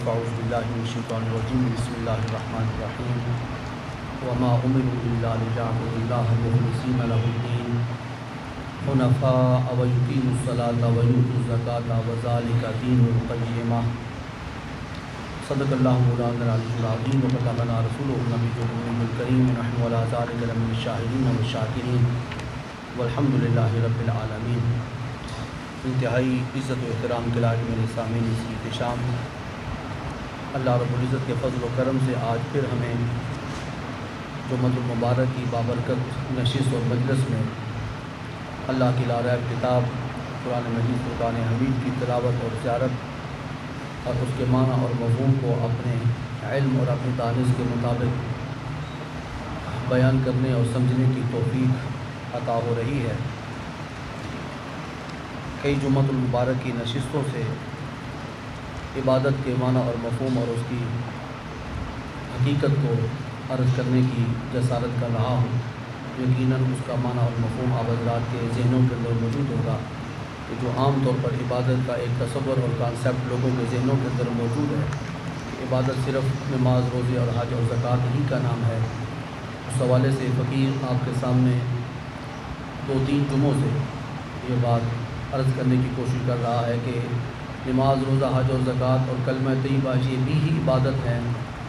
فاعوذ باللہ من الشیطان الرجیم بسم اللہ الرحمن الرحیم وما امروا الا ليعبدوا الله مخلصین له الدین حنفاء ویقیموا الصلاة ویؤتوا الزکاة وذلک دین القیمہ صدق اللہ مولانا العلی العظیم وبلغنا رسولہ النبی الامی الکریم ونحن علی ذلک لمن الشاہدین والشاکرین والحمد للہ رب العالمین۔ انتہائی عزت و احترام کے لائق میرے سامعین، اس شام اللہ رب العزت کے فضل و کرم سے آج پھر ہمیں جمعۃ المبارک کی بابرکت نشست اور مجلس میں اللہ کی لاریب کتاب قرآن مجید فرقان حمید کی تلاوت اور زیارت اور اس کے معنی اور مفہوم کو اپنے علم اور اپنی دانش کے مطابق بیان کرنے اور سمجھنے کی توفیق عطا ہو رہی ہے۔ کئی جمعۃ المبارک کی نشستوں سے عبادت کے معنی اور مفہوم اور اس کی حقیقت کو عرض کرنے کی جسارت کر رہا ہوں۔ یقیناً اس کا معنی اور مفہوم آپ حضرات کے ذہنوں کے اندر موجود ہوگا کہ جو عام طور پر عبادت کا ایک تصور اور کانسیپٹ لوگوں کے ذہنوں کے اندر موجود ہے کہ عبادت صرف نماز، روزے اور حج اور زکوٰۃ ہی کا نام ہے۔ اس حوالے سے فقیر آپ کے سامنے 2-3 جمعوں سے یہ بات عرض کرنے کی کوشش کر رہا ہے کہ نماز، روزہ، حج اور زکوٰۃ اور کلمہ طیبہ یہ بھی ہی عبادت ہیں،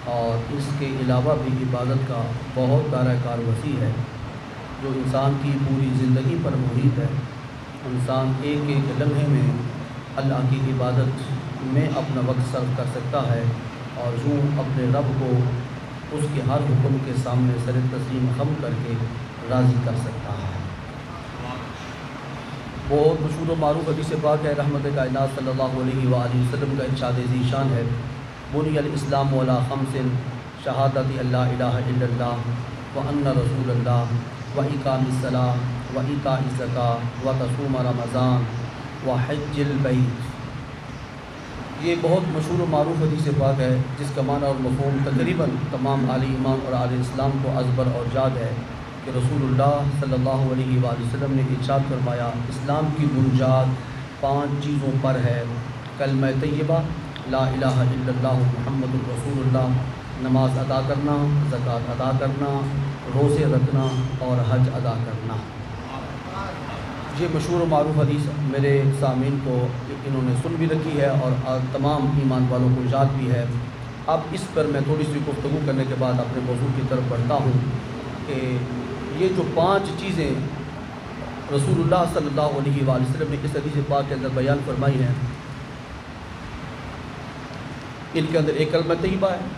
اور اس کے علاوہ بھی عبادت کا بہت دائرہ کار وسیع ہے جو انسان کی پوری زندگی پر محیط ہے۔ انسان ایک ایک لمحے میں اللہ کی عبادت میں اپنا وقت صرف کر سکتا ہے اور یوں اپنے رب کو اس کے ہر حکم کے سامنے سر تسلیم خم کر کے راضی کر سکتا ہے۔ بہت مشہور و معروف حدیث پاک ہے، رحمت کائنات صلی اللہ علیہ وآلہ وسلم کا ارشاد ذیشان ہے، بنی الاسلام علی خمس شہادت اللہ الہ الا اللہ وان رسول اللہ واقام الصلاۃ وایتاء الزکاۃ وتصوم رمضان وحج البیت۔ یہ بہت مشہور و معروف حدیث پاک ہے جس کا معنی اور مفہوم تقریباً تمام اہل ایمان اور اہل اسلام کو ازبر اور یاد ہے کہ رسول اللہ صلی اللہ علیہ وآلہ وسلم نے ارشاد فرمایا، اسلام کی بنیاد 5 چیزوں پر ہے: کلمہ طیبہ، لا الہ الا اللہ محمد رسول اللہ، نماز ادا کرنا، زکوٰۃ ادا کرنا، روزے رکھنا اور حج ادا کرنا۔ یہ مشہور و معروف حدیث میرے سامعین کو انہوں نے سن بھی رکھی ہے اور تمام ایمان والوں کو یاد بھی ہے۔ اب اس پر میں تھوڑی سی گفتگو کرنے کے بعد اپنے موضوع کی طرف بڑھتا ہوں کہ یہ جو 5 چیزیں رسول اللہ صلی اللہ علیہ وآلہ وسلم نے اس حدیث پاک کے اندر بیان فرمائی ہیں، ان کے اندر ایک کلمہ طیبہ ہے،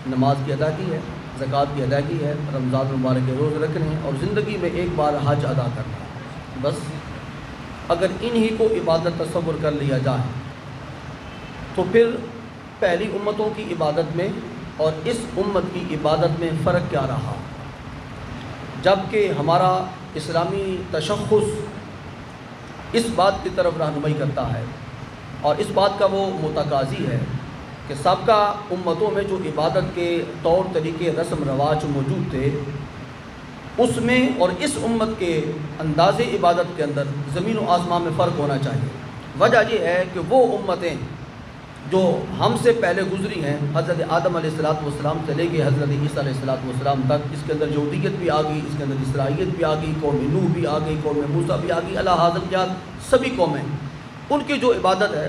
نماز کی ادائیگی ہے، زکوٰۃ کی ادائیگی ہے، رمضان المبارک کے روز رکھنے ہیں اور زندگی میں ایک بار حج ادا کرنا ہے۔ بس اگر انہی کو عبادت تصور کر لیا جائے تو پھر پہلی امتوں کی عبادت میں اور اس امت کی عبادت میں فرق کیا رہا؟ جبکہ ہمارا اسلامی تشخص اس بات کی طرف رہنمائی کرتا ہے اور اس بات کا وہ متقاضی ہے کہ سابقہ امتوں میں جو عبادت کے طور طریقے، رسم رواج موجود تھے، اس میں اور اس امت کے انداز عبادت کے اندر زمین و آسمان میں فرق ہونا چاہیے۔ وجہ یہ ہے کہ وہ امتیں جو ہم سے پہلے گزری ہیں، حضرت آدم علیہ السلام سے لے کے حضرت عیسیٰ علیہ السلام تک، اس کے اندر یہودیت بھی آ گئی، اس کے اندر اسرائیلیت بھی آ گئی، قوم نوح بھی آ گئی، قوم موسیٰ بھی آ گئی، اللہ حاضر جات سبھی قومیں، ان کی جو عبادت ہے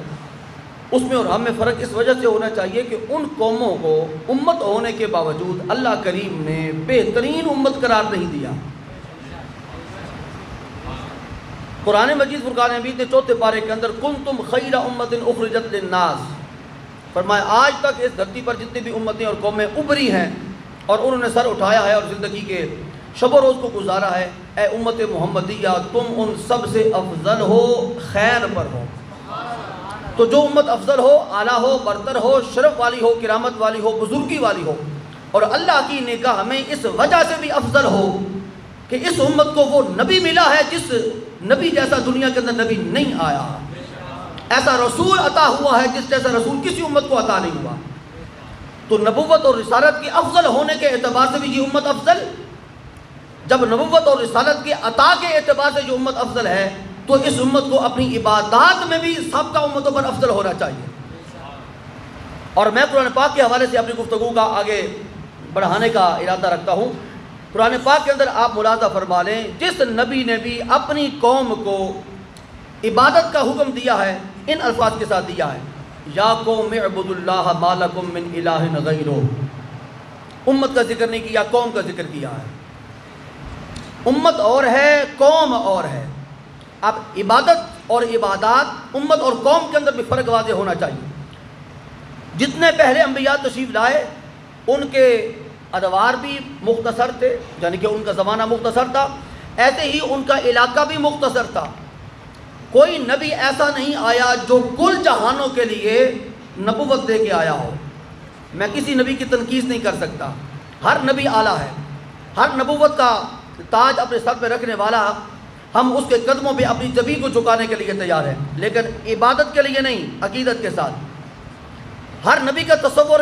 اس میں اور ہم میں فرق اس وجہ سے ہونا چاہیے کہ ان قوموں کو امت ہونے کے باوجود اللہ کریم نے بہترین امت قرار نہیں دیا۔ قرآن مجید فرقان حمید نے 4 پارے کے اندر کنتم خیر امت اخرجت للناس فرمایا، آج تک اس دھرتی پر جتنی بھی امتیں اور قومیں ابھری ہیں اور انہوں نے سر اٹھایا ہے اور زندگی کے شب و روز کو گزارا ہے، اے امت محمدیہ تم ان سب سے افضل ہو، خیر پر ہو۔ تو جو امت افضل ہو، اعلیٰ ہو، برتر ہو، شرف والی ہو، کرامت والی ہو، بزرگی والی ہو، اور اللہ کی نگاہ میں اس وجہ سے بھی افضل ہو کہ اس امت کو وہ نبی ملا ہے جس نبی جیسا دنیا کے اندر نبی نہیں آیا، ایسا رسول عطا ہوا ہے جس جیسا رسول کسی امت کو عطا نہیں ہوا۔ تو نبوت اور رسالت کے افضل ہونے کے اعتبار سے بھی یہ امت افضل، جب نبوت اور رسالت کے عطا کے اعتبار سے جو امت افضل ہے تو اس امت کو اپنی عبادات میں بھی سابقہ امتوں پر افضل ہونا چاہیے۔ اور میں قرآن پاک کے حوالے سے اپنی گفتگو کا آگے بڑھانے کا ارادہ رکھتا ہوں۔ قرآن پاک کے اندر آپ ملاحظہ فرما لیں، جس نبی نے بھی اپنی قوم کو عبادت کا حکم دیا ہے ان الفاظ کے ساتھ دیا ہے، یا قوم اعبدوا اللہ ما لکم من الہ غیرہ۔ امت کا ذکر نہیں کیا، قوم کا ذکر کیا ہے۔ امت اور ہے، قوم اور ہے۔ اب عبادت اور عبادات، امت اور قوم کے اندر بھی فرق واضح ہونا چاہیے۔ جتنے پہلے انبیاء تشریف لائے ان کے ادوار بھی مختصر تھے، یعنی کہ ان کا زمانہ مختصر تھا، ایسے ہی ان کا علاقہ بھی مختصر تھا۔ کوئی نبی ایسا نہیں آیا جو کل جہانوں کے لیے نبوت دے کے آیا ہو۔ میں کسی نبی کی تنقید نہیں کر سکتا، ہر نبی اعلیٰ ہے، ہر نبوت کا تاج اپنے سر پہ رکھنے والا، ہم اس کے قدموں پہ اپنی جبین کو جھکانے کے لیے تیار ہیں، لیکن عبادت کے لیے نہیں، عقیدت کے ساتھ۔ ہر نبی کا تصور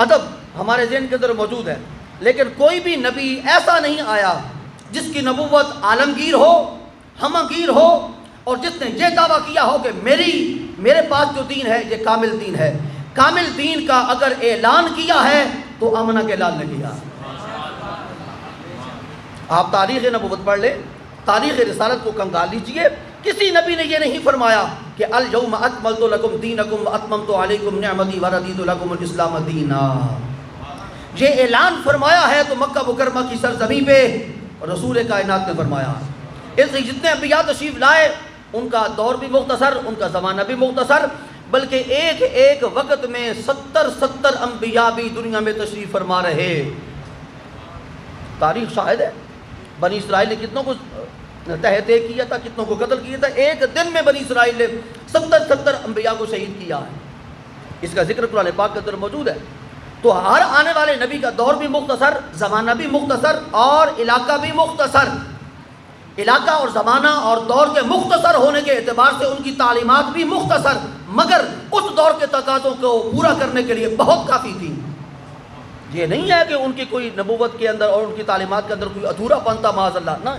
ادب ہمارے ذہن کے اندر موجود ہے، لیکن کوئی بھی نبی ایسا نہیں آیا جس کی نبوت عالمگیر ہو، ہمگیر ہو، اور جس نے یہ دعویٰ کیا ہو کہ میرے پاس جو دین ہے یہ کامل دین ہے۔ کامل دین کا اگر اعلان کیا ہے تو آمنہ کے اعلان نے کیا۔ آپ تاریخ نبوت پڑھ لیں، تاریخ رسالت کو کنگال لیجئے، کسی نبی نے یہ نہیں فرمایا کہ الیوم اکملت لکم دینکم واتممت علیکم نعمتی ورضیت لکم الاسلام دینا۔ یہ اعلان فرمایا ہے تو مکہ مکرمہ کی سرزمین پہ رسول کائنات نے فرمایا۔ اس لیے جتنے انبیاء تشریف لائے ان کا دور بھی مختصر، ان کا زمانہ بھی مختصر، بلکہ ایک وقت میں 70 انبیاء بھی دنیا میں تشریف فرما رہے۔ تاریخ شاہد ہے، بنی اسرائیل نے کتنوں کو تہتے کیا تھا، کتنوں کو قتل کیا تھا۔ ایک دن میں بنی اسرائیل نے 70 انبیاء کو شہید کیا ہے۔ اس کا ذکر قرآن پاک کے اندر موجود ہے۔ تو ہر آنے والے نبی کا دور بھی مختصر، زمانہ بھی مختصر، اور علاقہ بھی مختصر۔ علاقہ اور زمانہ اور دور کے مختصر ہونے کے اعتبار سے ان کی تعلیمات بھی مختصر، مگر اس دور کے تقاضوں کو پورا کرنے کے لیے بہت کافی تھی۔ یہ نہیں ہے کہ ان کی کوئی نبوت کے اندر اور ان کی تعلیمات کے اندر کوئی ادھورا پن تھا، معاذ اللہ، نہ،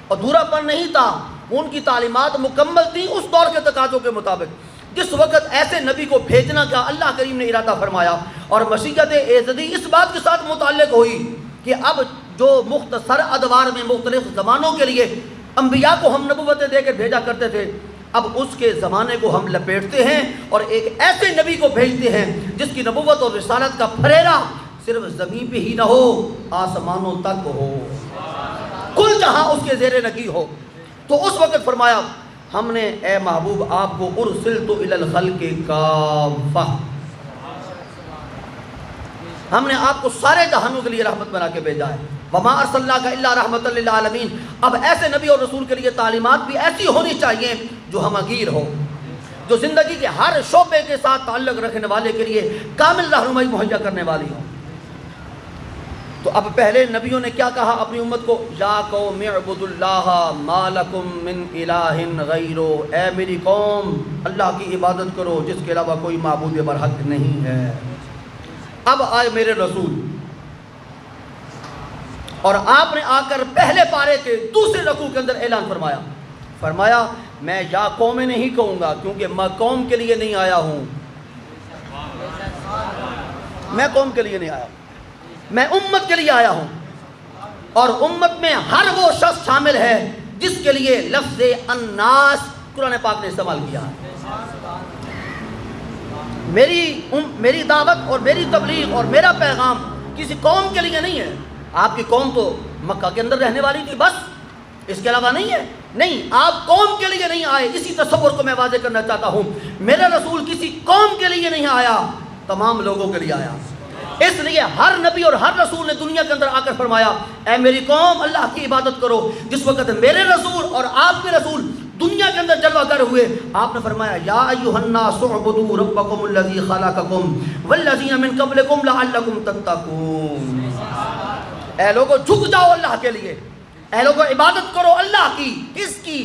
ادھورا پن نہیں تھا، ان کی تعلیمات مکمل تھی اس دور کے تقاضوں کے مطابق۔ جس وقت ایسے نبی کو بھیجنا کا اللہ کریم نے ارادہ فرمایا، اور مشیت ایزدی اس بات کے ساتھ متعلق ہوئی کہ اب جو مختصر ادوار میں مختلف زمانوں کے لیے انبیاء کو ہم نبوتیں دے کر بھیجا کرتے تھے، اب اس کے زمانے کو ہم لپیٹتے ہیں اور ایک ایسے نبی کو بھیجتے ہیں جس کی نبوت اور رسالت کا پھریرا صرف زمین پہ ہی نہ ہو، آسمانوں تک ہو، کل جہاں اس کے زیر نگی ہو۔ تو اس وقت فرمایا ہم نے اے محبوب آپ کو ارسلت الی الخلق کافہ، ہم نے آپ کو سارے جہانوں کے لیے رحمت بنا کے بھیجا ہے۔ وما ارسلناک الا رحمۃ للعالمین۔ اب ایسے نبی اور رسول کے لیے تعلیمات بھی ایسی ہونی چاہیے جو ہمگیر ہو، جو زندگی کے ہر شعبے کے ساتھ تعلق رکھنے والے کے لیے کامل رہنمائی مہیا کرنے والی ہو۔ تو اب پہلے نبیوں نے کیا کہا اپنی امت کو؟ یا قوم اعبدوا اللہ ما لکم من الہ غیرہ، اے میری قوم اللہ کی عبادت کرو جس کے علاوہ کوئی معبود برحق نہیں ہے۔ اب آئے میرے رسول، اور آپ نے آ کر پہلے پارے کے دوسرے رکوع کے اندر اعلان فرمایا میں یا قوم نہیں کہوں گا، کیونکہ میں قوم کے لیے نہیں آیا ہوں، میں قوم کے لیے نہیں آیا ہوں، میں امت کے لیے آیا ہوں۔ اور امت میں ہر وہ شخص شامل ہے جس کے لیے لفظ الناس قرآن پاک نے استعمال کیا ہے۔ میری دعوت اور میری تبلیغ اور میرا پیغام کسی قوم کے لیے نہیں ہے۔ آپ کی قوم تو مکہ کے اندر رہنے والی تھی، بس، اس کے علاوہ نہیں ہے۔ نہیں، آپ قوم کے لیے نہیں آئے، اسی تصور کو میں واضح کرنا چاہتا ہوں۔ میرا رسول کسی قوم کے لیے نہیں آیا، تمام لوگوں کے لیے آیا۔ اس لیے ہر نبی اور ہر رسول نے دنیا کے اندر آ کر فرمایا اے میری قوم اللہ کی عبادت کرو۔ جس وقت میرے رسول اور آپ کے رسول دنیا کے اندر جلوہ گر ہوئے، آپ نے فرمایا یا ایھا الناس اعبدوا ربکم الذی خلقکم والذین من قبلکم لعلکم تتقون۔ اے لوگو جھک جاؤ اللہ کے لیے، اے لوگو عبادت کرو اللہ کی، کس کی؟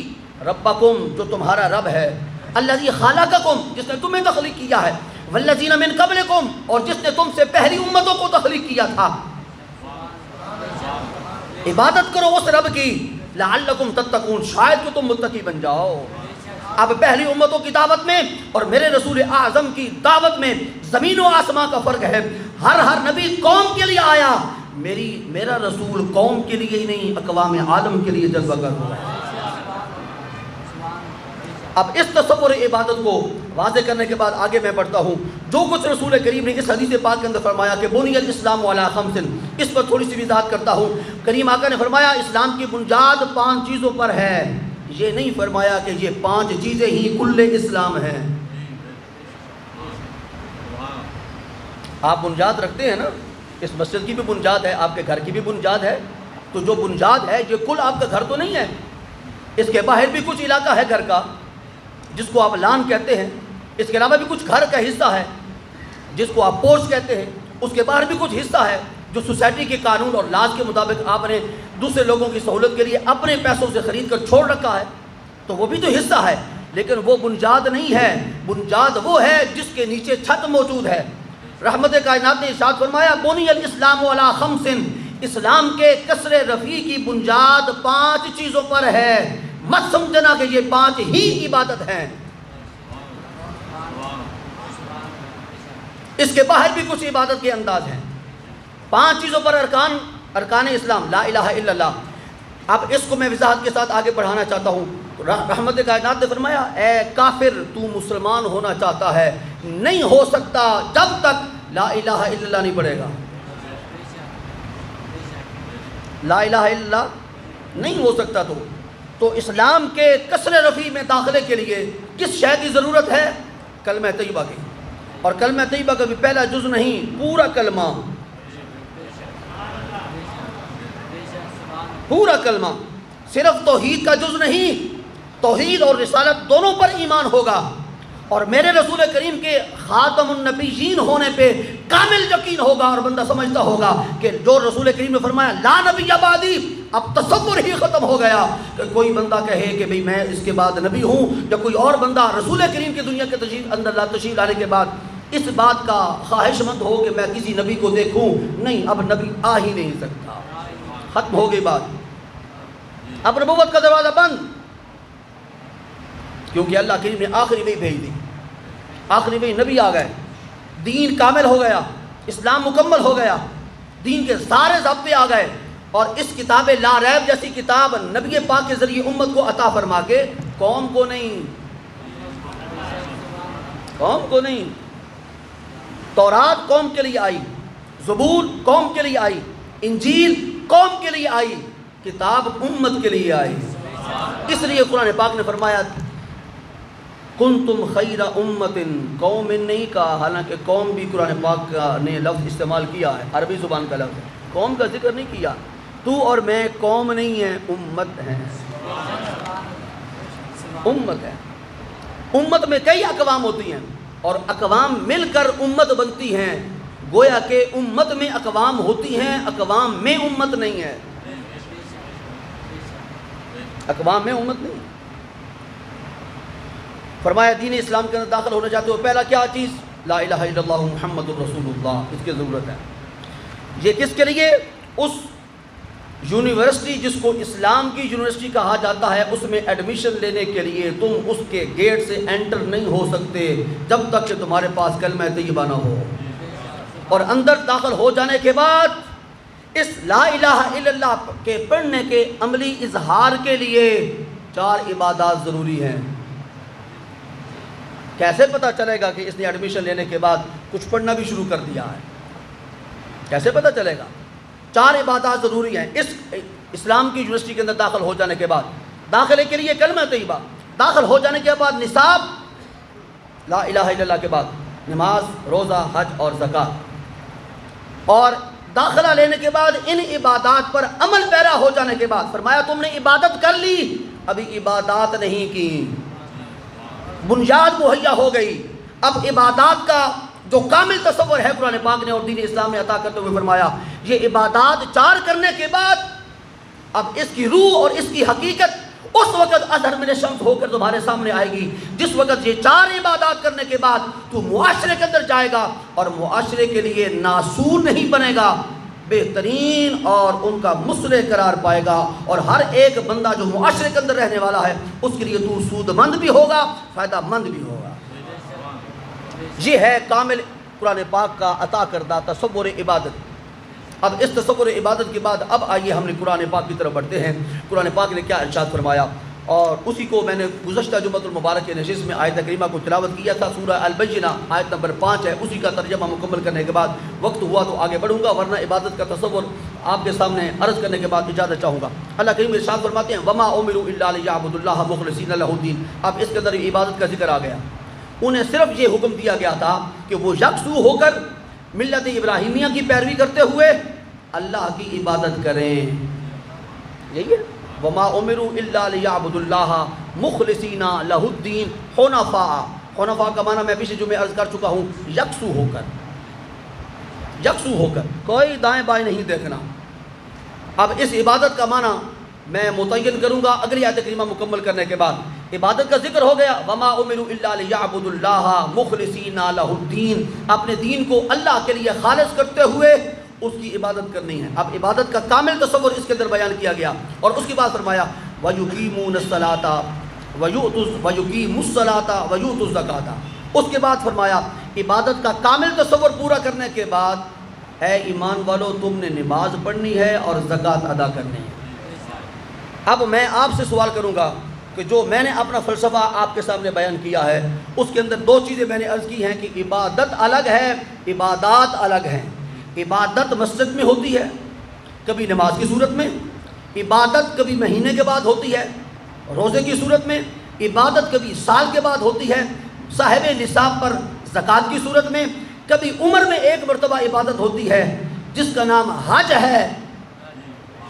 ربکم، جو تمہارا رب ہے، الذی خلقکم، جس نے تمہیں تخلیق کیا ہے، والذین من قبلکم، اور جس نے تم سے پہلی امتوں کو تخلیق کیا تھا۔ عبادت کرو اس رب کی، لعلکم تتقون، شاید کہ تم متقی بن جاؤ۔ اب پہلی امتوں کی دعوت میں اور میرے رسول اعظم کی دعوت میں زمین و آسمان کا فرق ہے. ہر نبی قوم کے لیے آیا، میرا رسول قوم کے لیے ہی نہیں اقوام عالم کے لیے جذبہ کر ہوا ہے. اب اس تصور عبادت کو واضح کرنے کے بعد آگے میں پڑھتا ہوں جو کچھ رسول کریم نے اس حدیث پاک کے اندر فرمایا کہ بنی الاسلام علی خمس، اس پر تھوڑی سی وضاحت کرتا ہوں. کریم آقا نے فرمایا اسلام کی بنیاد 5 چیزوں پر ہے. یہ نہیں فرمایا کہ یہ 5 چیزیں ہی کل اسلام ہیں. آپ بنیاد رکھتے ہیں نا، اس مسجد کی بھی بنیاد ہے، آپ کے گھر کی بھی بنیاد ہے. تو جو بنیاد ہے یہ کل آپ کا گھر تو نہیں ہے، اس کے باہر بھی کچھ علاقہ ہے گھر کا جس کو آپ لان کہتے ہیں. اس کے علاوہ بھی کچھ گھر کا حصہ ہے جس کو آپ پورچ کہتے ہیں. اس کے باہر بھی کچھ حصہ ہے جو سوسائٹی کے قانون اور لاز کے مطابق آپ نے دوسرے لوگوں کی سہولت کے لیے اپنے پیسوں سے خرید کر چھوڑ رکھا ہے. تو وہ بھی تو حصہ ہے، لیکن وہ بنیاد نہیں ہے. بنیاد وہ ہے جس کے نیچے چھت موجود ہے. رحمت کائنات نے ارشاد فرمایا بنی الاسلام علی خمس، اسلام کے کسر رفیع کی بنیاد 5 چیزوں پر ہے. مت سمجھنا کہ یہ 5 ہی عبادت ہیں، اس کے باہر بھی کچھ عبادت کے انداز ہیں. 5 چیزوں پر ارکان اسلام لا الہ الا اللہ. اب اس کو میں وضاحت کے ساتھ آگے بڑھانا چاہتا ہوں. رحمت کائنات نے فرمایا اے کافر تو مسلمان ہونا چاہتا ہے، نہیں ہو سکتا جب تک لا الہ الا اللہ نہیں پڑھے گا. لا الہ الا اللہ نہیں ہو سکتا. تو اسلام کے کسر رفیع میں داخلے کے لیے کس شے کی ضرورت ہے؟ کلمہ طیبہ کی. اور کلمہ طیبہ کا بھی پہلا جز نہیں، پورا کلمہ، پورا کلمہ. صرف توحید کا جز نہیں، توحید اور رسالت دونوں پر ایمان ہوگا. اور میرے رسول کریم کے خاتم النبیین ہونے پہ کامل یقین ہوگا اور بندہ سمجھتا ہوگا کہ جو رسول کریم نے فرمایا لا نبی بعدی، اب تصور ہی ختم ہو گیا کہ کوئی بندہ کہے کہ بھئی میں اس کے بعد نبی ہوں، یا کوئی اور بندہ رسول کریم کی دنیا کے تشریف لانے کے بعد اس بات کا خواہش مند ہو کہ میں کسی نبی کو دیکھوں. نہیں، اب نبی آ ہی نہیں سکتا، ختم ہو گئی بات. اب نبوت کا دروازہ بند، کیونکہ اللہ کریم نے آخری وحی بھیج دی. آخری وحی نبی آ گئے، دین کامل ہو گیا، اسلام مکمل ہو گیا، دین کے سارے ضابطے آ گئے. اور اس کتاب لا ریب جیسی کتاب نبی پاک کے ذریعے امت کو عطا فرما کے قوم کو نہیں، تورات قوم کے لیے آئی، زبور قوم کے لیے آئی، انجیل قوم کے لیے آئی، کتاب امت کے لیے آئی. اس لیے قرآن پاک نے فرمایا کنتم خیر امت، قوم نہیں کہا، حالانکہ قوم بھی قرآن پاک نے لفظ استعمال کیا ہے، عربی زبان کا لفظ ہے. قوم کا ذکر نہیں کیا. تو اور میں قوم نہیں ہیں، امت ہیں. امت ہے. امت میں کئی اقوام ہوتی ہیں اور اقوام مل کر امت بنتی ہیں. گویا کہ امت میں اقوام ہوتی ہیں، اقوام میں امت نہیں ہے. اقوام میں امت نہیں. فرمایا دین اسلام کے اندر داخل ہونا چاہتے ہو، پہلا کیا چیز؟ لا الہ الا اللہ محمد الرسول اللہ. اس کی ضرورت ہے. یہ کس کے لیے؟ اس یونیورسٹی جس کو اسلام کی یونیورسٹی کہا جاتا ہے، اس میں ایڈمیشن لینے کے لیے تم اس کے گیٹ سے انٹر نہیں ہو سکتے جب تک کہ تمہارے پاس کلمہ طیبہ نہ ہو. اور اندر داخل ہو جانے کے بعد اس لا الہ الا اللہ کے پڑھنے کے عملی اظہار کے لیے 4 عبادات ضروری ہیں. کیسے پتہ چلے گا کہ اس نے ایڈمیشن لینے کے بعد کچھ پڑھنا بھی شروع کر دیا ہے؟ کیسے پتہ چلے گا؟ 4 عبادات ضروری ہیں اس اسلام کی یونیورسٹی کے اندر داخل ہو جانے کے بعد. داخلے کے لیے کلمہ طیبہ، داخل ہو جانے کے بعد نصاب، لا الہ الا اللہ کے بعد نماز، روزہ، حج اور زکوٰۃ. اور داخلہ لینے کے بعد ان عبادات پر عمل پیرا ہو جانے کے بعد فرمایا تم نے عبادت کر لی، ابھی عبادات نہیں کی، بنیاد مہیا ہو گئی. اب عبادات کا جو کامل تصور ہے قرآن پاک نے اور دین اسلام نے عطا کرتے ہوئے فرمایا یہ عبادات 4 کرنے کے بعد اب اس کی روح اور اس کی حقیقت اس وقت اظہر من الشمس ہو کر تمہارے سامنے آئے گی جس وقت یہ 4 عبادات کرنے کے بعد تو معاشرے کے اندر جائے گا اور معاشرے کے لیے ناسور نہیں بنے گا بہترین اور ان کا مصلح قرار پائے گا، اور ہر ایک بندہ جو معاشرے کے اندر رہنے والا ہے اس کے لیے تو سود مند بھی ہوگا، فائدہ مند بھی ہوگا۔ یہ ہے کامل قرآن پاک کا عطا کردہ تصور عبادت۔ اب اس تصور عبادت کے بعد اب آئیے ہم نے قرآن پاک کی طرف بڑھتے ہیں۔ قرآن پاک نے کیا ارشاد فرمایا، اور اسی کو میں نے گزشتہ جمعۃ المبارک کے نشست میں آیت کریمہ کو تلاوت کیا تھا، سورہ البینہ آیت نمبر 5 ہے، اسی کا ترجمہ مکمل کرنے کے بعد وقت ہوا تو آگے بڑھوں گا، ورنہ عبادت کا تصور آپ کے سامنے عرض کرنے کے بعد اجازت چاہوں گا۔ اللہ کریم ارشاد فرماتے ہیں وما امروا الا لیعبدوا اللہ مخلصین لہ الدین۔ اب اس کے اندر عبادت کا ذکر آ گیا۔ انہیں صرف یہ حکم دیا گیا تھا کہ وہ یکسو ہو کر ملت ابراہیمیہ کی پیروی کرتے ہوئے اللہ کی عبادت کریں۔ یہی ہے وما امروا الا لیعبدوا اللہ مخلصین لہ الدین حنفاء۔ حنفاء کا معنی میں پچھلے جمعے عرض کر چکا ہوں، یکسو ہو کر، یکسو ہو کر، کوئی دائیں بائیں نہیں دیکھنا۔ اب اس عبادت کا معنی میں متعین کروں گا اگلی آیت کریمہ مکمل کرنے کے بعد۔ عبادت کا ذکر ہو گیا، وما امروا الا لیعبدوا اللہ مخلصین لہ الدین، اپنے دین کو اللہ کے لیے خالص کرتے ہوئے اس کی عبادت کرنی ہے۔ اب عبادت کا کامل تصور اس کے اندر بیان کیا گیا، اور اس کے بعد فرمایا وَيُقِيمُونَ الصَّلَاةَ وَيُقِيمُوا الصَّلَاةَ وَيُؤْتُوا الزَّكَاةَ۔ اس کے بعد فرمایا عبادت کا کامل تصور پورا کرنے کے بعد اے ایمان والو تم نے نماز پڑھنی ہے اور زکوٰۃ ادا کرنی ہے۔ اب میں آپ سے سوال کروں گا کہ جو میں نے اپنا فلسفہ آپ کے سامنے بیان کیا ہے اس کے اندر دو چیزیں میں نے عرض کی ہیں کہ عبادت الگ ہے، عبادات الگ ہیں۔ عبادت مسجد میں ہوتی ہے، کبھی نماز کی صورت میں، عبادت کبھی مہینے کے بعد ہوتی ہے روزے کی صورت میں، عبادت کبھی سال کے بعد ہوتی ہے صاحب نصاب پر زکوٰۃ کی صورت میں، کبھی عمر میں ایک مرتبہ عبادت ہوتی ہے جس کا نام حج ہے،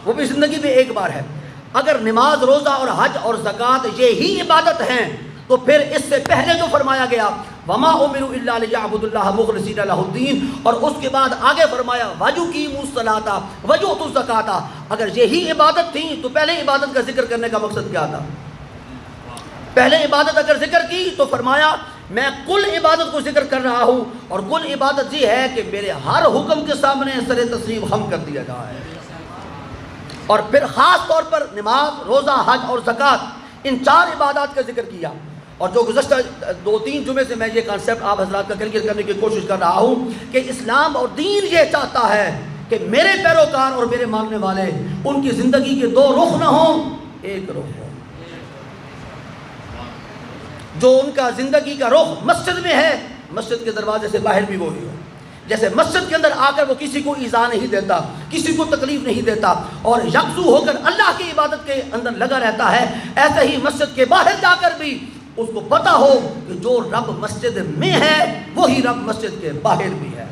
وہ بھی زندگی میں ایک بار ہے۔ اگر نماز، روزہ اور حج اور زکوٰۃ یہی عبادت ہیں تو پھر اس سے پہلے جو فرمایا گیا وما امروا الا لیعبدوا اللہ مخلصین لہ الدین، اور اس کے بعد آگے فرمایا وَيُقِيمُوا الصَّلَاةَ وَيُؤْتُوا الزَّكَاةَ، اگر یہی عبادت تھی تو پہلے عبادت کا ذکر کرنے کا مقصد کیا تھا؟ پہلے عبادت اگر ذکر کی تو فرمایا میں کل عبادت کو ذکر کر رہا ہوں، اور کل عبادت یہ ہے کہ میرے ہر حکم کے سامنے سر تسلیم خم کر دیا جائے۔ اور پھر خاص طور پر نماز، روزہ، حج اور زکوٰۃ، ان چار عبادات کا ذکر کیا، اور جو گزشتہ 2-3 جمعے سے میں یہ کانسیپٹ آپ حضرات کا کلیئر کرنے کی کوشش کر رہا ہوں کہ اسلام اور دین یہ چاہتا ہے کہ میرے پیروکار اور میرے ماننے والے ان کی زندگی کے دو رخ نہ ہوں، ایک رخ ہو۔ جو ان کا زندگی کا رخ مسجد میں ہے، مسجد کے دروازے سے باہر بھی وہی ہو۔ جیسے مسجد کے اندر آ کر وہ کسی کو ایذا نہیں دیتا، کسی کو تکلیف نہیں دیتا، اور یکسو ہو کر اللہ کی عبادت کے اندر لگا رہتا ہے، ایسے ہی مسجد کے باہر جا کر بھی اس کو پتا ہو کہ جو رب مسجد میں ہے وہی رب مسجد کے باہر بھی ہے۔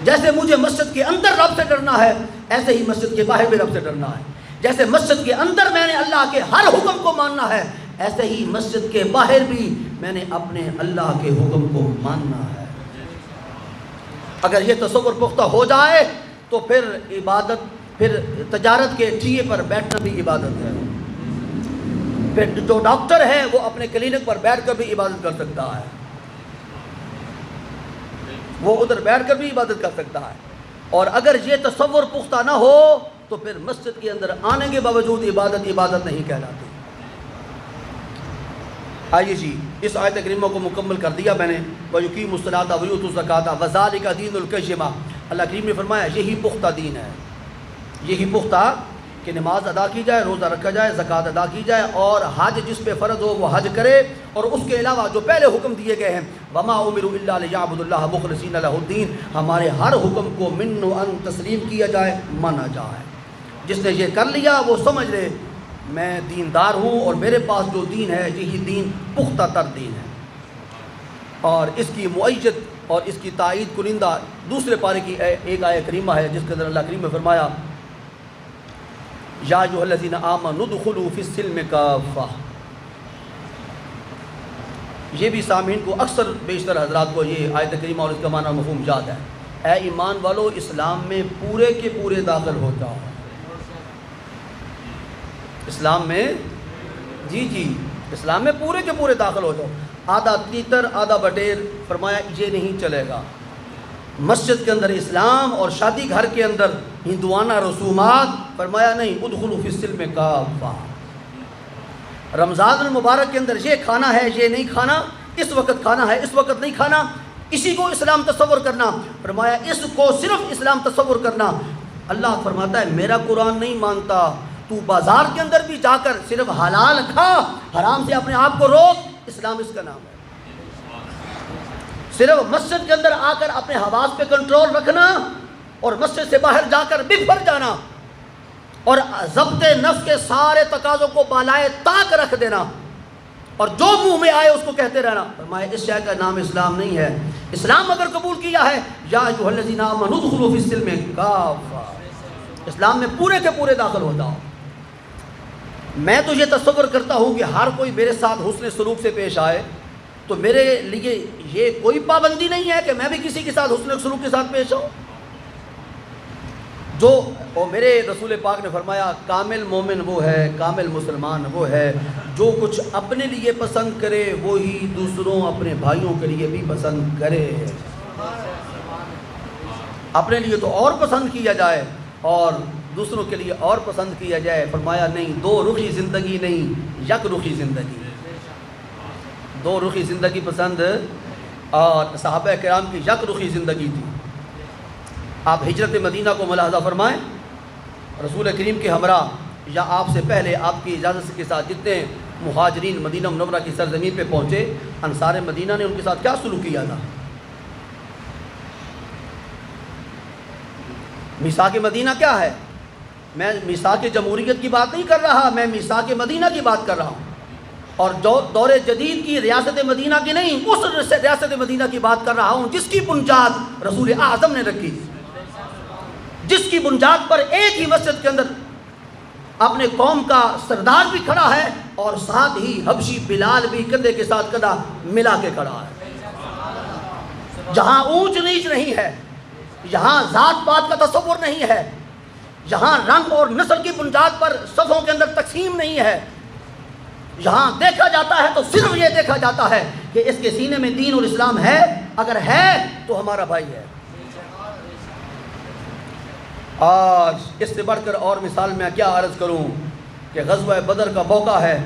جیسے مجھے مسجد کے اندر رب سے ڈرنا ہے، ایسے ہی مسجد کے باہر بھی رب سے ڈرنا ہے۔ جیسے مسجد کے اندر میں نے اللہ کے ہر حکم کو ماننا ہے، ایسے ہی مسجد کے باہر بھی میں نے اپنے اللہ کے حکم کو ماننا ہے۔ اگر یہ تصور پختہ ہو جائے تو پھر عبادت، پھر تجارت کے ٹھیے پر بیٹھنا بھی عبادت ہے۔ پھر جو ڈاکٹر ہے وہ اپنے کلینک پر بیٹھ کر بھی عبادت کر سکتا ہے، وہ ادھر بیٹھ کر بھی عبادت کر سکتا ہے۔ اور اگر یہ تصور پختہ نہ ہو تو پھر مسجد کے اندر آنے کے باوجود عبادت نہیں کہلاتی۔ آئیے جی اس آیت کریمہ کو مکمل کر دیا میں نے، وَيُقِيمُوا الصَّلَاةَ وَيُؤْتُوا الزَّكَاةَ وَذَلِكَ دِينُ الْقَيِّمَةِ۔ اللہ کریم نے فرمایا یہی پختہ دین ہے، یہی پختہ کہ نماز ادا کی جائے، روزہ رکھا جائے، زکوٰۃ ادا کی جائے، اور حج جس پہ فرض ہو وہ حج کرے، اور اس کے علاوہ جو پہلے حکم دیے گئے ہیں وَمَا أُمِرُوا إِلَّا لِيَعْبُدُوا اللَّهَ مُخْلِصِينَ لَهُ الدِّينَ، ہمارے ہر حکم کو من و ان تسلیم کیا جائے، مانا جائے۔ جس نے یہ کر لیا وہ سمجھ لے میں دیندار ہوں، اور میرے پاس جو دین ہے یہی دین پختہ تر دین ہے۔ اور اس کی معیت اور اس کی تائید کنندہ دوسرے پارے کی ایک آیت کریمہ ہے جس کے اندر اللہ کریم نے فرمایا یا ایھا الذین آمنوا ادخلوا فی السلم کافۃ۔ یہ بھی سامعین کو اکثر بیشتر حضرات کو یہ آیت کریمہ اور اس کا معنی مفہوم یاد ہے۔ اے ایمان والو اسلام میں پورے کے پورے داخل ہو جاؤ۔ اسلام میں جی اسلام میں پورے کے پورے داخل ہو جاؤ، آدھا تیتر آدھا بٹیر، فرمایا یہ نہیں چلے گا۔ مسجد کے اندر اسلام اور شادی گھر کے اندر ہندوانہ رسومات، فرمایا نہیں ادخلوا فی السلم کافہ۔ رمضان المبارک کے اندر یہ کھانا ہے، یہ نہیں کھانا، اس وقت کھانا ہے، اس وقت نہیں کھانا، اسی کو اسلام تصور کرنا، فرمایا اس کو صرف اسلام تصور کرنا۔ اللہ فرماتا ہے میرا قرآن نہیں مانتا، تو بازار کے اندر بھی جا کر صرف حلال کھا، حرام سے اپنے آپ کو روک، اسلام اس کا نام ہے۔ صرف مسجد کے اندر آ کر اپنے حواس پہ کنٹرول رکھنا اور مسجد سے باہر جا کر بفر جانا اور ضبط نفس کے سارے تقاضوں کو بالائے طاق رکھ دینا اور جو منہ میں آئے اس کو کہتے رہنا، فرمایا اس شے کا نام اسلام نہیں ہے۔ اسلام اگر قبول کیا ہے، یا ایھا الذین آمنوا ادخلوا فی السلم کافہ، اسلام میں پورے کے پورے داخل ہوتا ہوں۔ میں تو یہ تصور کرتا ہوں کہ ہر کوئی میرے ساتھ حسن سلوک سے پیش آئے، تو میرے لیے یہ کوئی پابندی نہیں ہے کہ میں بھی کسی کے ساتھ حسن سلوک کے ساتھ پیش آؤں۔ جو اور میرے رسول پاک نے فرمایا کامل مومن وہ ہے، کامل مسلمان وہ ہے جو کچھ اپنے لیے پسند کرے وہی دوسروں اپنے بھائیوں کے لیے بھی پسند کرے۔ اپنے لیے تو اور پسند کیا جائے اور دوسروں کے لیے اور پسند کیا جائے، فرمایا نہیں، دو رخی زندگی نہیں، یک رخی زندگی، دو رخی زندگی پسند، اور صحابہ کرام کی یک رخی زندگی تھی۔ آپ ہجرت مدینہ کو ملاحظہ فرمائیں، رسول کریم کے ہمراہ یا آپ سے پہلے آپ کی اجازت کے ساتھ جتنے مہاجرین مدینہ منورہ کی سرزمین پہ پہنچے، انصار مدینہ نے ان کے ساتھ کیا سلوک کیا تھا؟ میثاق مدینہ کیا ہے؟ میں میثاق جمہوریت کی بات نہیں کر رہا، میں میثاق مدینہ کی بات کر رہا ہوں، اور دور جدید کی ریاست مدینہ کی نہیں، اس ریاست مدینہ کی بات کر رہا ہوں جس کی بنیاد رسول اعظم نے رکھی، جس کی بنیاد پر ایک ہی مسجد کے اندر اپنے قوم کا سردار بھی کھڑا ہے اور ساتھ ہی حبشی بلال بھی کندھے کے ساتھ کندھا ملا کے کھڑا ہے۔ جہاں اونچ نیچ نہیں ہے، یہاں ذات پات کا تصور نہیں ہے، یہاں رنگ اور نسل کی بنیاد پر صفوں کے اندر تقسیم نہیں ہے، یہاں دیکھا جاتا ہے تو صرف یہ دیکھا جاتا ہے کہ اس کے سینے میں دین اور اسلام ہے، اگر ہے تو ہمارا بھائی ہے۔ آج اس سے بڑھ کر اور مثال میں کیا عرض کروں کہ غزوہ بدر کا موقع ہے،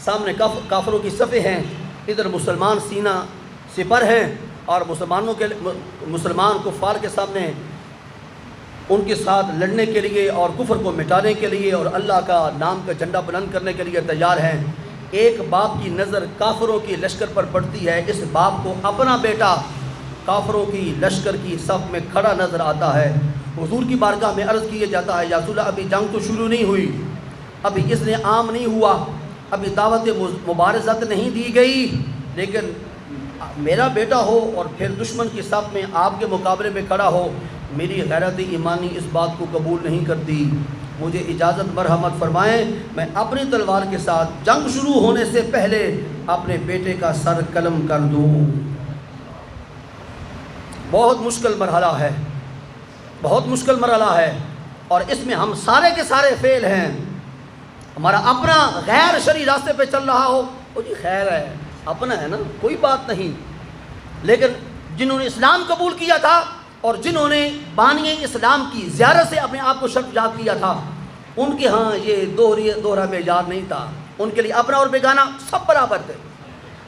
سامنے کافروں کی صفیں ہیں، ادھر مسلمان سینہ سپر ہیں اور مسلمان کفار کے سامنے ان کے ساتھ لڑنے کے لیے اور کفر کو مٹانے کے لیے اور اللہ کا نام کا جھنڈا بلند کرنے کے لیے تیار ہیں۔ ایک باپ کی نظر کافروں کی لشکر پر پڑتی ہے، اس باپ کو اپنا بیٹا کافروں کی لشکر کی صف میں کھڑا نظر آتا ہے۔ حضور کی بارگاہ میں عرض کیا جاتا ہے یا رسول اللہ ابھی جنگ تو شروع نہیں ہوئی، ابھی اس نے عام نہیں ہوا، ابھی دعوت مبارزت نہیں دی گئی، لیکن میرا بیٹا ہو اور پھر دشمن کی صف میں آپ کے مقابلے میں کھڑا ہو، میری غیرت ایمانی اس بات کو قبول نہیں کرتی، مجھے اجازت مرحمت فرمائیں میں اپنی تلوار کے ساتھ جنگ شروع ہونے سے پہلے اپنے بیٹے کا سر قلم کر دوں۔ بہت مشکل مرحلہ ہے، بہت مشکل مرحلہ ہے، اور اس میں ہم سارے کے سارے فیل ہیں۔ ہمارا اپنا غیر شرعی راستے پہ چل رہا ہو، وہ جی خیر ہے، اپنا ہے نا، کوئی بات نہیں، لیکن جنہوں نے اسلام قبول کیا تھا اور جنہوں نے بانی اسلام کی زیارت سے اپنے آپ کو شرط یاد کیا تھا، ان کے ہاں یہ دوہرا معیار نہیں تھا، ان کے لیے اپنا اور بیگانہ سب برابر تھے۔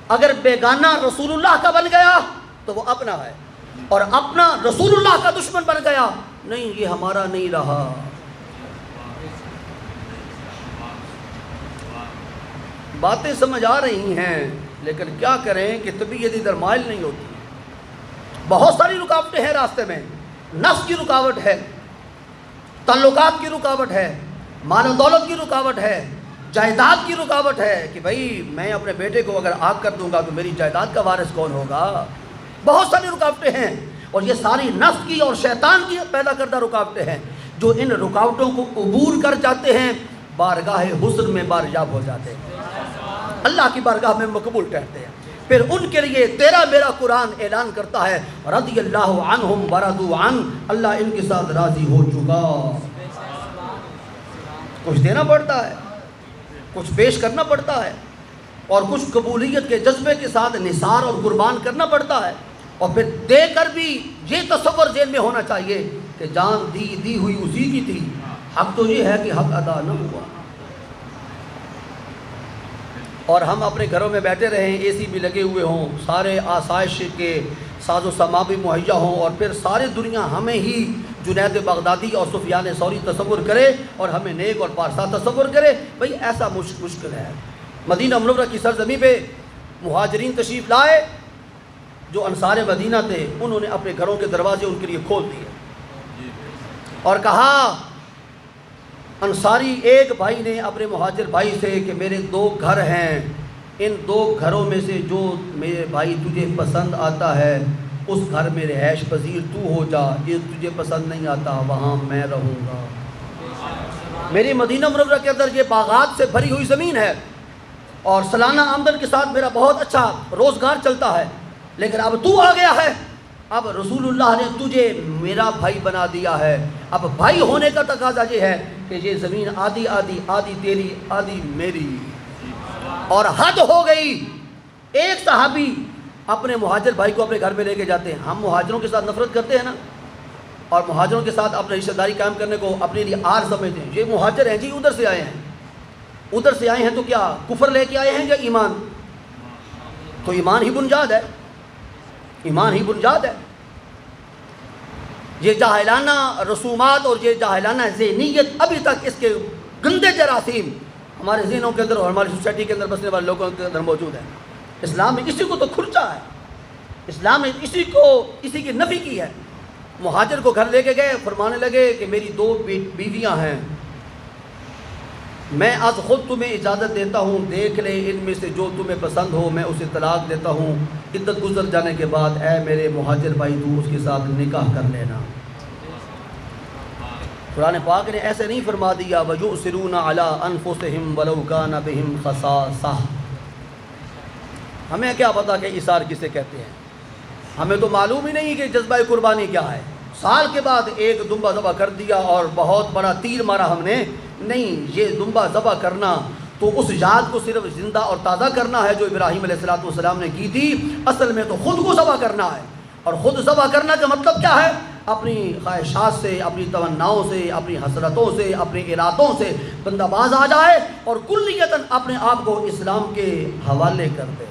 اگر بیگانہ رسول اللہ کا بن گیا تو وہ اپنا ہے، اور اپنا رسول اللہ کا دشمن بن گیا، نہیں یہ ہمارا نہیں رہا۔ باتیں سمجھ آ رہی ہیں، لیکن کیا کریں کہ طبیعت ادھر مائل نہیں ہوتی، بہت ساری رکاوٹیں ہیں راستے میں، نفس کی رکاوٹ ہے، تعلقات کی رکاوٹ ہے، مال و دولت کی رکاوٹ ہے، جائیداد کی رکاوٹ ہے کہ بھائی میں اپنے بیٹے کو اگر آگ کر دوں گا تو میری جائیداد کا وارث کون ہوگا۔ بہت ساری رکاوٹیں ہیں، اور یہ ساری نفس کی اور شیطان کی پیدا کردہ رکاوٹیں ہیں، جو ان رکاوٹوں کو عبور کر جاتے ہیں بارگاہ حسن میں باریاب ہو جاتے ہیں، اللہ کی بارگاہ میں مقبول ٹھہرتے ہیں۔ پھر ان کے لیے تیرا میرا قرآن اعلان کرتا ہے رضی اللہ عنہم ورضوا عنہ، اللہ ان کے ساتھ راضی ہو چکا۔ کچھ دینا پڑتا ہے، کچھ پیش کرنا پڑتا ہے، اور کچھ قبولیت کے جذبے کے ساتھ نثار اور قربان کرنا پڑتا ہے۔ اور پھر دے کر بھی یہ تصور ذہن میں ہونا چاہیے کہ جان دی ہوئی اسی کی تھی، حق تو یہ ہے کہ حق ادا نہ ہوا۔ اور ہم اپنے گھروں میں بیٹھے رہیں، اے سی بھی لگے ہوئے ہوں، سارے آسائش کے ساز و سامان بھی مہیا ہوں، اور پھر ساری دنیا ہمیں ہی جنید بغدادی اور سفیان ثوری تصور کرے اور ہمیں نیک اور پارسا تصور کرے، بھئی ایسا مشکل ہے۔ مدینہ منورہ کی سرزمین پہ مہاجرین تشریف لائے، جو انصار مدینہ تھے، انہوں نے اپنے گھروں کے دروازے ان کے لیے کھول دیے اور کہا، انصاری ایک بھائی نے اپنے مہاجر بھائی سے کہ میرے 2 گھر ہیں، ان 2 گھروں میں سے جو میرے بھائی تجھے پسند آتا ہے اس گھر میں رہائش پذیر تو ہو جا، یہ تجھے پسند نہیں آتا وہاں میں رہوں گا۔ میری مدینہ منورہ کے اندر یہ باغات سے بھری ہوئی زمین ہے اور سالانہ آمدن کے ساتھ میرا بہت اچھا روزگار چلتا ہے، لیکن اب تو آ گیا ہے، اب رسول اللہ نے تجھے میرا بھائی بنا دیا ہے، اب بھائی ہونے کا تقاضا یہ ہے کہ یہ زمین آدھی تیری آدھی میری۔ اور حد ہو گئی، ایک صحابی اپنے مہاجر بھائی کو اپنے گھر میں لے کے جاتے ہیں۔ ہم مہاجروں کے ساتھ نفرت کرتے ہیں نا، اور مہاجروں کے ساتھ اپنی رشتہ داری قائم کرنے کو اپنے لیے آر سمجھتے ہیں۔ یہ مہاجر ہیں جی، ادھر سے آئے ہیں تو کیا کفر لے کے آئے ہیں یا ایمان؟ تو ایمان ہی بنیاد ہے، ایمان ہی بنیاد ہے۔ یہ جاہلانہ رسومات اور یہ جاہلانہ ذہنیت ابھی تک، اس کے گندے جراثیم ہمارے ذہنوں کے اندر اور ہماری سوسائٹی کے اندر بسنے والے لوگوں کے اندر موجود ہے۔ اسلام میں اسی کو تو کھرچا ہے، اسلام نے اسی کی نفی کی ہے۔ مہاجر کو گھر لے کے گئے، فرمانے لگے کہ میری 2 بیویاں ہیں، میں از خود تمہیں اجازت دیتا ہوں، دیکھ لے ان میں سے جو تمہیں پسند ہو میں اسے طلاق دیتا ہوں، عدت گزر جانے کے بعد اے میرے مہاجر بھائی تو اس کے ساتھ نکاح کر لینا۔ قرآن پاک نے ایسے نہیں فرما دیا وَيُؤْثِرُونَ عَلَىٰ أَنفُسِهِمْ وَلَوْ كَانَ بِهِمْ خَصَاصَةٌ۔ ہمیں کیا پتا کہ ایثار کسے کہتے ہیں، ہمیں تو معلوم ہی نہیں کہ جذبہ قربانی کیا ہے۔ سال کے بعد ایک دمبا ذبح کر دیا اور بہت بڑا تیر مارا ہم نے، نہیں، یہ دمبا ذبح کرنا تو اس یاد کو صرف زندہ اور تازہ کرنا ہے جو ابراہیم علیہ السلام نے کی تھی، اصل میں تو خود کو ذبح کرنا ہے۔ اور خود ذبح کرنا کا مطلب کیا ہے؟ اپنی خواہشات سے، اپنی تمناؤں سے، اپنی حسرتوں سے، اپنے ارادوں سے بندہ باز آ جائے اور کلیتاً اپنے آپ کو اسلام کے حوالے کر دے۔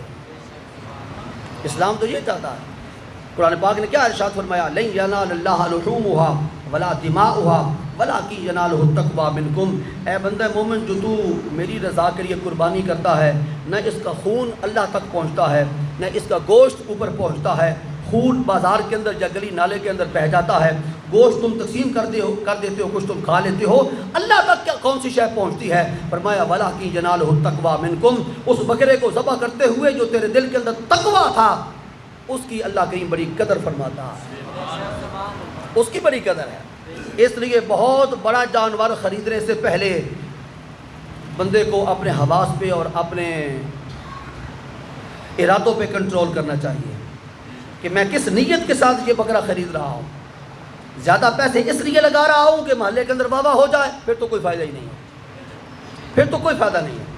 اسلام تو یہ چاہتا ہے۔ قرآن پاک نے کیا ارشاد فرمایا، لَن يَنَالَ اللَّهَ لُحُومُهَا وَلَا دِمَاؤُهَا وَلَٰكِن يَنَالُهُ التَّقْوَىٰ مِنكُمْ۔ اے بندہ مومن، جو تو میری رضا کے لیے قربانی کرتا ہے، نہ اس کا خون اللہ تک پہنچتا ہے، نہ اس کا گوشت اوپر پہنچتا ہے۔ خون بازار کے اندر یا گلی نالے کے اندر بہہ جاتا ہے، گوشت تم تقسیم کر دیتے ہو، کچھ تم کھا لیتے ہو، اللہ تک کیا کون سی شے پہنچتی ہے؟ فرمایا وَلَٰكِن يَنَالُهُ التَّقْوَىٰ مِنكُمْ۔ اس بکرے کو ذبح کرتے ہوئے جو تیرے دل کے اندر تقویٰ تھا، اس کی اللہ کریم بڑی قدر فرماتا ہے، اس کی بڑی قدر ہے۔ اس لیے بہت بڑا جانور خریدنے سے پہلے بندے کو اپنے حواس پہ اور اپنے ارادوں پہ کنٹرول کرنا چاہیے کہ میں کس نیت کے ساتھ یہ بکرا خرید رہا ہوں۔ زیادہ پیسے اس لیے لگا رہا ہوں کہ محلے کے اندر واہ ہو جائے، پھر تو کوئی فائدہ ہی نہیں ہے، پھر تو کوئی فائدہ نہیں ہے۔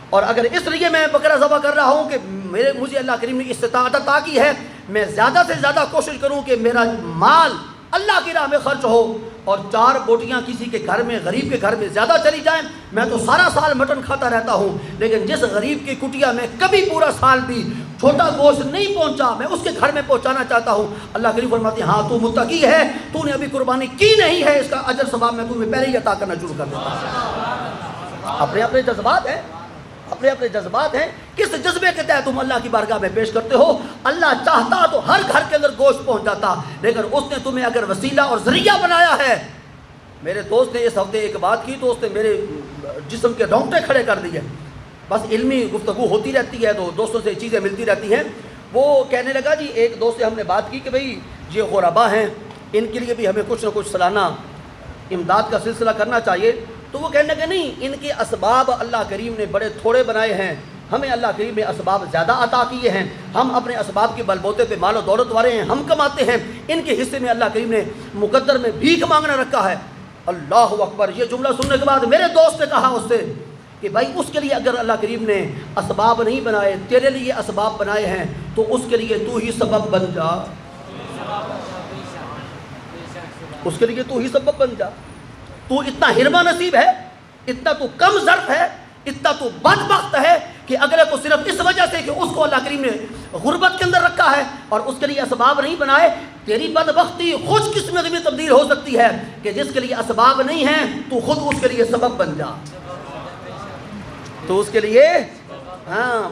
اور اگر اس لیے میں بکرا ذبح کر رہا ہوں کہ مجھے اللہ کریم نے استطاعت عطا کی ہے، میں زیادہ سے زیادہ کوشش کروں کہ میرا مال اللہ کی راہ میں خرچ ہو، اور 4 بوٹیاں کسی کے گھر میں، غریب کے گھر میں زیادہ چلی جائیں، میں تو سارا سال مٹن کھاتا رہتا ہوں، لیکن جس غریب کی کٹیا میں کبھی پورا سال بھی چھوٹا گوشت نہیں پہنچا، میں اس کے گھر میں پہنچانا چاہتا ہوں۔ اللہ کریم فرماتی ہے ہاں تو متقی ہے، تو نے ابھی قربانی کی نہیں ہے، اس کا اجر ثواب میں تمہیں پہلے ہی عطا کرنا شروع کر دیتا ہوں۔ اپنے اپنے جذبات ہیں، اپنے اپنے جذبات ہیں، کس جذبے کے تحت تم اللہ کی بارگاہ میں پیش کرتے ہو۔ اللہ چاہتا تو ہر گھر کے اندر گوشت پہنچ جاتا، لیکن اس نے تمہیں اگر وسیلہ اور ذریعہ بنایا ہے۔ میرے دوست نے اس ہفتے ایک بات کی تو اس نے میرے جسم کے رونگٹے کھڑے کر دیے۔ بس علمی گفتگو ہوتی رہتی ہے تو دوستوں سے چیزیں ملتی رہتی ہیں۔ وہ کہنے لگا جی، ایک دوست سے ہم نے بات کی کہ بھئی یہ غربا ہیں، ان کے لیے بھی ہمیں کچھ نہ کچھ سالانہ امداد کا سلسلہ کرنا چاہیے۔ تو وہ کہنے لگے نہیں، ان کے اسباب اللہ کریم نے بڑے تھوڑے بنائے ہیں، ہمیں اللہ کریم نے اسباب زیادہ عطا کیے ہیں، ہم اپنے اسباب کے بل بوتے پہ مال و دولت والے ہیں، ہم کماتے ہیں، ان کے حصے میں اللہ کریم نے مقدر میں بھیک مانگنا رکھا ہے۔ اللہ اکبر! یہ جملہ سننے کے بعد میرے دوست نے کہا اس سے کہ بھائی اس کے لیے اگر اللہ کریم نے اسباب نہیں بنائے، تیرے لیے اسباب بنائے ہیں، تو اس کے لیے تو ہی سبب بن جا، اس کے لیے تو ہی سبب بن جا۔ تو اتنا ہرما نصیب ہے، اتنا تو کم ظرف ہے، اتنا تو بدبخت ہے کہ اگلے کو صرف اس وجہ سے کہ اس کو اللہ کریم نے غربت کے اندر رکھا ہے اور اس کے لیے اسباب نہیں بنائے، تیری بدبختی خوش قسمتی میں تبدیل ہو سکتی ہے کہ جس کے لیے اسباب نہیں ہیں تو خود اس کے لیے سبب بن جا۔ تو اس کے لیے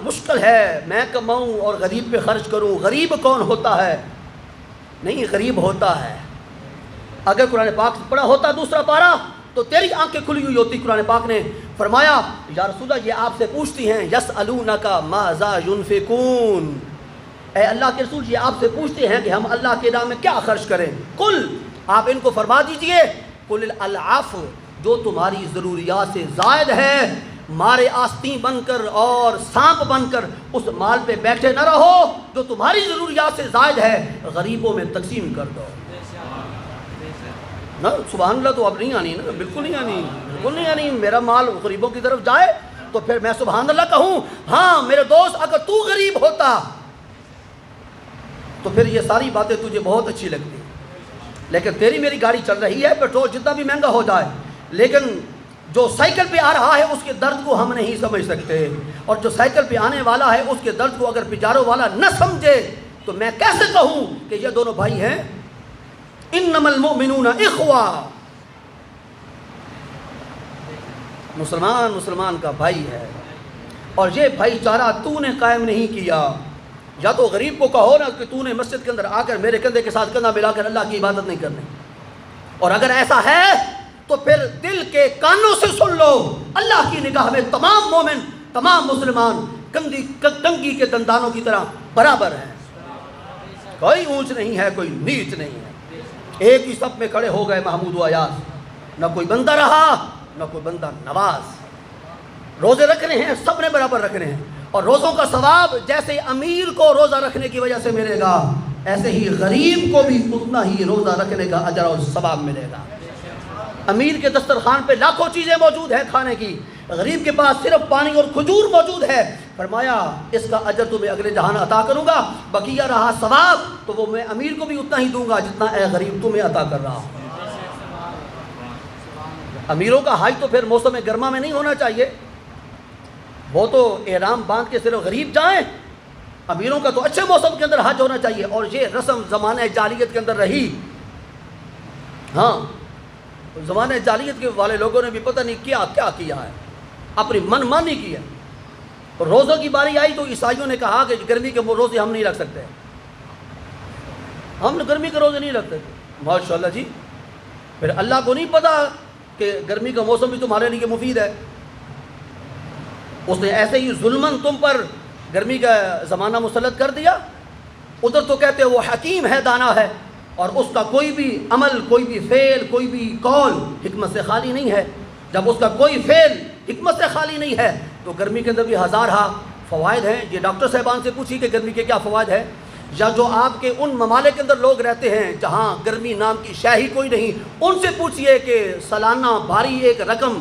مشکل ہے، میں کماؤں اور غریب پہ خرچ کروں۔ غریب کون ہوتا ہے؟ نہیں، غریب ہوتا ہے، اگر قرآن پاک سے پڑھا ہوتا دوسرا پارہ تو تیری آنکھیں کھلی ہوئی ہوتی۔ قرآن پاک نے فرمایا یا رسول اللہ یہ آپ سے پوچھتی ہیں یسألونک ماذا ينفقون، اے اللہ کے رسول یہ آپ سے پوچھتے ہیں کہ ہم اللہ کے نام میں کیا خرچ کریں۔ قل، آپ ان کو فرما دیجئے، قل العفو، جو تمہاری ضروریات سے زائد ہے، مارے آستین بن کر اور سانپ بن کر اس مال پہ بیٹھے نہ رہو، جو تمہاری ضروریات سے زائد ہے غریبوں میں تقسیم کر دو۔ نا سبحان اللہ تو اب نہیں آنی نا، بالکل نہیں آنی، بالکل نہیں آنی۔ میرا مال غریبوں کی طرف جائے تو پھر میں سبحان اللہ کہوں۔ ہاں میرے دوست، اگر تو غریب ہوتا تو پھر یہ ساری باتیں تجھے بہت اچھی لگتی، لیکن تیری میری گاڑی چل رہی ہے، پیٹرول جتنا بھی مہنگا ہو جائے، لیکن جو سائیکل پہ آ رہا ہے اس کے درد کو ہم نہیں سمجھ سکتے، اور جو سائیکل پہ آنے والا ہے اس کے درد کو اگر پجاروں والا نہ سمجھے تو میں کیسے کہوں کہ یہ دونوں بھائی ہیں؟ انما المؤمنون اخوہ، مسلمان کا بھائی ہے، اور یہ بھائی چارہ تو نے قائم نہیں کیا۔ یا تو غریب کو کہو نا کہ تو نے مسجد کے اندر آ کر میرے کندھے کے ساتھ کندھا ملا کر اللہ کی عبادت نہیں کرنی، اور اگر ایسا ہے تو پھر دل کے کانوں سے سن لو، اللہ کی نگاہ میں تمام مومن، تمام مسلمان کنگھی کے دندانوں کی طرح برابر ہیں، کوئی اونچ نہیں ہے، کوئی نیچ نہیں ہے، ایک ہی سب میں کھڑے ہو گئے محمود و ایاز، نہ کوئی بندہ رہا نہ کوئی بندہ نواز۔ روزے رکھ رہے ہیں، سب نے برابر رکھ رہے ہیں، اور روزوں کا ثواب جیسے امیر کو روزہ رکھنے کی وجہ سے ملے گا، ایسے ہی غریب کو بھی اتنا ہی روزہ رکھنے کا اجر اور ثواب ملے گا۔ امیر کے دسترخوان پہ لاکھوں چیزیں موجود ہیں کھانے کی، غریب کے پاس صرف پانی اور کھجور موجود ہے، فرمایا اس کا اجر تمہیں اگلے جہان عطا کروں گا، بقیہ رہا ثواب تو وہ میں امیر کو بھی اتنا ہی دوں گا جتنا اے غریب تمہیں عطا کر رہا ہوں۔ امیروں کا حج تو پھر موسم گرما میں نہیں ہونا چاہیے، وہ تو احرام باندھ کے صرف غریب جائیں، امیروں کا تو اچھے موسم کے اندر حج ہونا چاہیے، اور یہ رسم زمانہ جاہلیت کے اندر رہی۔ ہاں زمانہ جاہلیت کے والے لوگوں نے بھی پتہ نہیں کیا کیا ہے، اپنی من مانی کی ہے۔ اور روزوں کی باری آئی تو عیسائیوں نے کہا کہ گرمی کے روزے ہم نہیں رکھ سکتے، ہم گرمی کے روزے نہیں رکھتے۔ ماشاءاللہ جی، پھر اللہ کو نہیں پتا کہ گرمی کا موسم بھی تمہارے لیے مفید ہے؟ اس نے ایسے ہی ظلماً تم پر گرمی کا زمانہ مسلط کر دیا۔ ادھر تو کہتے وہ حکیم ہے، دانا ہے، اور اس کا کوئی بھی عمل، کوئی بھی فعل، کوئی بھی قول حکمت سے خالی نہیں ہے۔ جب اس کا کوئی فعل حکمت سے خالی نہیں ہے تو گرمی کے اندر بھی ہزارہ فوائد ہیں۔ یہ ڈاکٹر صاحبان سے پوچھی کہ گرمی کے کیا فوائد ہیں، یا جو آپ کے ان ممالک کے اندر لوگ رہتے ہیں جہاں گرمی نام کی شے ہی کوئی نہیں، ان سے پوچھئے کہ سالانہ بھاری ایک رقم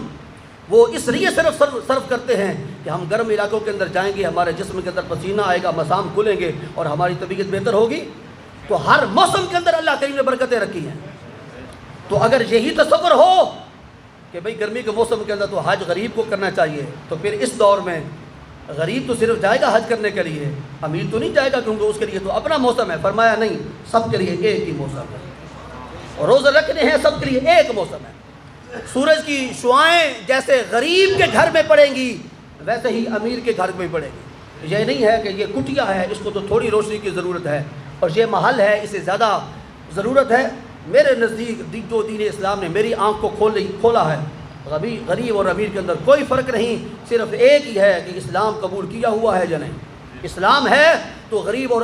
وہ اس لیے صرف کرتے ہیں کہ ہم گرم علاقوں کے اندر جائیں گے، ہمارے جسم کے اندر پسینہ آئے گا، مسام کھلیں گے اور ہماری طبیعت بہتر ہوگی۔ تو ہر موسم کے اندر اللہ کریم نے برکتیں رکھی ہیں۔ تو اگر یہی تصور ہو کہ بھئی گرمی کے موسم کے اندر تو حج غریب کو کرنا چاہیے، تو پھر اس دور میں غریب تو صرف جائے گا حج کرنے کے لیے، امیر تو نہیں جائے گا، کیونکہ اس کے لیے تو اپنا موسم ہے۔ فرمایا نہیں، سب کے لیے ایک ہی موسم ہے، اور روزے رکھنے ہیں سب کے لیے ایک موسم ہے۔ سورج کی شعائیں جیسے غریب کے گھر میں پڑیں گی ویسے ہی امیر کے گھر میں پڑیں گی۔ یہ نہیں ہے کہ یہ کٹیا ہے، اس کو تو تھوڑی روشنی کی ضرورت ہے، اور یہ محل ہے اسے زیادہ ضرورت ہے۔ میرے نزدیک جو دین اسلام نے میری آنکھ کو کھولا ہے، غریب اور امیر کے اندر کوئی فرق نہیں، صرف ایک ہی ہے کہ اسلام قبول کیا ہوا ہے یا نہیں۔ اسلام ہے تو غریب اور